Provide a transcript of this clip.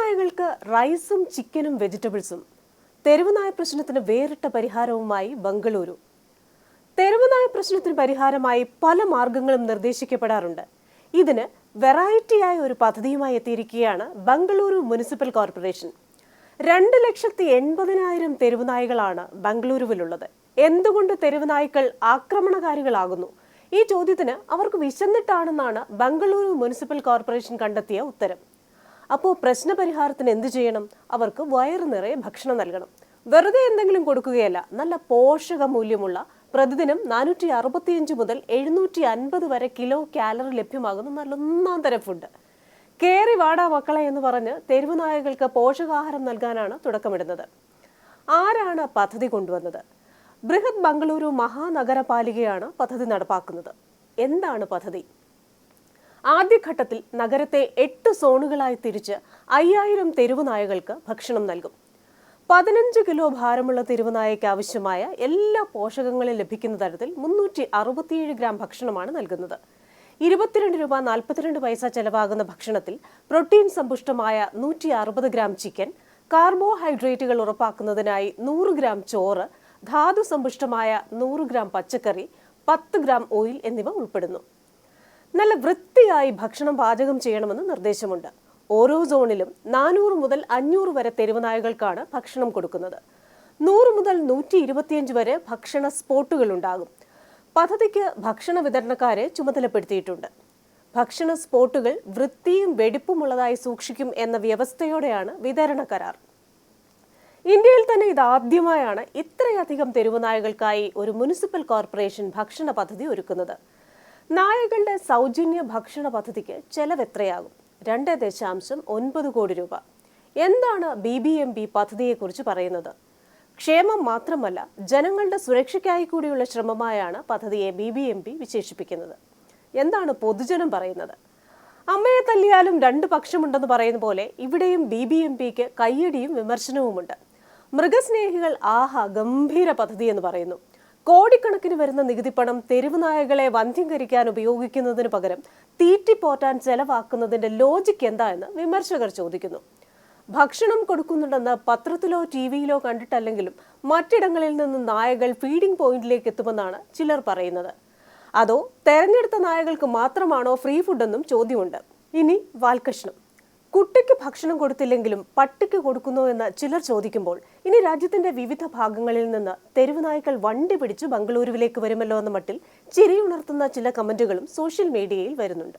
തെരുവുനായകൾക്ക് റൈസും ചിക്കനും വെജിറ്റബിൾസും. തെരുവുനായ പ്രശ്നത്തിന് വേറിട്ട പരിഹാരവുമായി ബംഗളൂരു. തെരുവുനായ പ്രശ്നത്തിന് പരിഹാരമായി പല മാർഗങ്ങളും നിർദ്ദേശിക്കപ്പെടാറുണ്ട്. ഇതിന് വെറൈറ്റിയായ ഒരു പദ്ധതിയുമായി എത്തിയിരിക്കുകയാണ് ബംഗളൂരു മുനിസിപ്പൽ കോർപ്പറേഷൻ. 2,80,000 തെരുവുനായകളാണ് ബംഗളൂരുവിലുള്ളത്. എന്തുകൊണ്ട് തെരുവുനായ്ക്കൾ ആക്രമണകാരികളാകുന്നു? ഈ ചോദ്യത്തിന് അവർക്ക് വിശന്നിട്ടാണെന്നാണ് ബംഗളൂരു മുനിസിപ്പൽ കോർപ്പറേഷൻ കണ്ടെത്തിയ ഉത്തരം. അപ്പോൾ പ്രശ്നപരിഹാരത്തിന് എന്ത് ചെയ്യണം? അവർക്ക് വയറു നിറയെ ഭക്ഷണം നൽകണം. വെറുതെ എന്തെങ്കിലും കൊടുക്കുകയല്ല, നല്ല പോഷക മൂല്യമുള്ള പ്രതിദിനം 465 മുതൽ 750 വരെ കിലോ കാലറി ലഭ്യമാകുന്ന നല്ല ഒന്നാം തരം ഫുഡ്. കേറി വാടാ മക്കളെ എന്ന് പറഞ്ഞ് തെരുവുനായകൾക്ക് പോഷകാഹാരം നൽകാനാണ് തുടക്കമിടുന്നത്. ആരാണ് പദ്ധതി കൊണ്ടുവന്നത്? ബൃഹത് ബംഗളൂരു മഹാനഗരപാലികയാണ് പദ്ധതി നടപ്പാക്കുന്നത്. എന്താണ് പദ്ധതി? ആദ്യഘട്ടത്തിൽ നഗരത്തെ 8 സോണുകളായി തിരിച്ച് 5000 തെരുവുനായകൾക്ക് ഭക്ഷണം നൽകും. 15 കിലോ ഭാരമുള്ള തെരുവുനായയ്ക്ക് ആവശ്യമായ എല്ലാ പോഷകങ്ങളും ലഭിക്കുന്ന തരത്തിൽ 367 ഗ്രാം ഭക്ഷണമാണ് നൽകുന്നത്. 22 രൂപ 42 പൈസ ചെലവാകുന്ന ഭക്ഷണത്തിൽ പ്രോട്ടീൻ സമ്പുഷ്ടമായ 160 ഗ്രാം ചിക്കൻ, കാർബോഹൈഡ്രേറ്റുകൾ ഉറപ്പാക്കുന്നതിനായി 100 ഗ്രാം ചോറ്, ധാതു സമ്പുഷ്ടമായ 100 ഗ്രാം പച്ചക്കറി, 10 ഗ്രാം ഓയിൽ എന്നിവ ഉൾപ്പെടുന്നു. നല്ല വൃത്തിയായി ഭക്ഷണം പാചകം ചെയ്യണമെന്ന് നിർദ്ദേശമുണ്ട്. ഓരോ സോണിലും 400 മുതൽ 500 വരെ തെരുവുനായകൾക്കാണ് ഭക്ഷണം കൊടുക്കുന്നത്. 100 മുതൽ 125 വരെ ഭക്ഷണ സ്പോട്ടുകൾ ഉണ്ടാകും. പദ്ധതിക്ക് ഭക്ഷണ വിതരണക്കാരെ ചുമതലപ്പെടുത്തിയിട്ടുണ്ട്. ഭക്ഷണ സ്പോട്ടുകൾ വൃത്തിയും വെടിപ്പുമുള്ളതായി സൂക്ഷിക്കും എന്ന വ്യവസ്ഥയോടെയാണ് വിതരണ കരാർ. ഇന്ത്യയിൽ തന്നെ ഇതാദ്യമായാണ് ഇത്രയധികം തെരുവുനായകൾക്കായി ഒരു മുനിസിപ്പൽ കോർപ്പറേഷൻ ഭക്ഷണ പദ്ധതി ഒരുക്കുന്നത്. നായകളുടെ സൗജന്യ ഭക്ഷണ പദ്ധതിക്ക് ചെലവ് എത്രയാകും? 2.9 കോടി രൂപ. എന്താണ് BBMP പദ്ധതിയെക്കുറിച്ച് പറയുന്നത്? ക്ഷേമം മാത്രമല്ല, ജനങ്ങളുടെ സുരക്ഷയ്ക്കായി കൂടിയുള്ള ശ്രമമായാണ് പദ്ധതിയെ BBMP വിശേഷിപ്പിക്കുന്നത്. എന്താണ് പൊതുജനം പറയുന്നത്? അമ്മയെ തല്ലിയാലും 2 പക്ഷമുണ്ടെന്ന് പറയുന്ന പോലെ ഇവിടെയും BBMPക്ക് കയ്യടിയും വിമർശനവുമുണ്ട്. മൃഗസ്നേഹികൾ ആഹാ ഗംഭീര പദ്ധതി എന്ന് പറയുന്നു. കോടിക്കണക്കിന് വരുന്ന നികുതിപ്പണം തെരുവുനായകളെ വന്ധ്യംകരിക്കാൻ ഉപയോഗിക്കുന്നതിന് പകരം തീറ്റിപ്പോറ്റാൻ ചെലവാക്കുന്നതിന്റെ ലോജിക്ക് എന്താ എന്ന് വിമർശകർ ചോദിക്കുന്നു. ഭക്ഷണം കൊടുക്കുന്നുണ്ടെന്ന് പത്രത്തിലോ TV-യിലോ കണ്ടിട്ടല്ലെങ്കിലും മറ്റിടങ്ങളിൽ നിന്ന് നായകൾ ഫീഡിംഗ് പോയിന്റിലേക്ക് എത്തുമെന്നാണ് ചിലർ പറയുന്നത്. അതോ തെരഞ്ഞെടുത്ത നായകൾക്ക് മാത്രമാണോ ഫ്രീ ഫുഡെന്നും ചോദ്യമുണ്ട്. ഇനി വാൽകഷ്ണം. കുട്ടിക്ക് ഭക്ഷണം കൊടുത്തില്ലെങ്കിലും പട്ടിക്ക് കൊടുക്കുന്നോ എന്ന് ചിലർ ചോദിക്കുമ്പോൾ ഇനി രാജ്യത്തിന്റെ വിവിധ ഭാഗങ്ങളിൽ നിന്ന് തെരുവുനായ്ക്കൾ വണ്ടി പിടിച്ച് ബംഗളൂരുവിലേക്ക് വരുമല്ലോ എന്ന മട്ടിൽ ചിരിയുണർത്തുന്ന ചില കമന്റുകളും സോഷ്യൽ മീഡിയയിൽ വരുന്നുണ്ട്.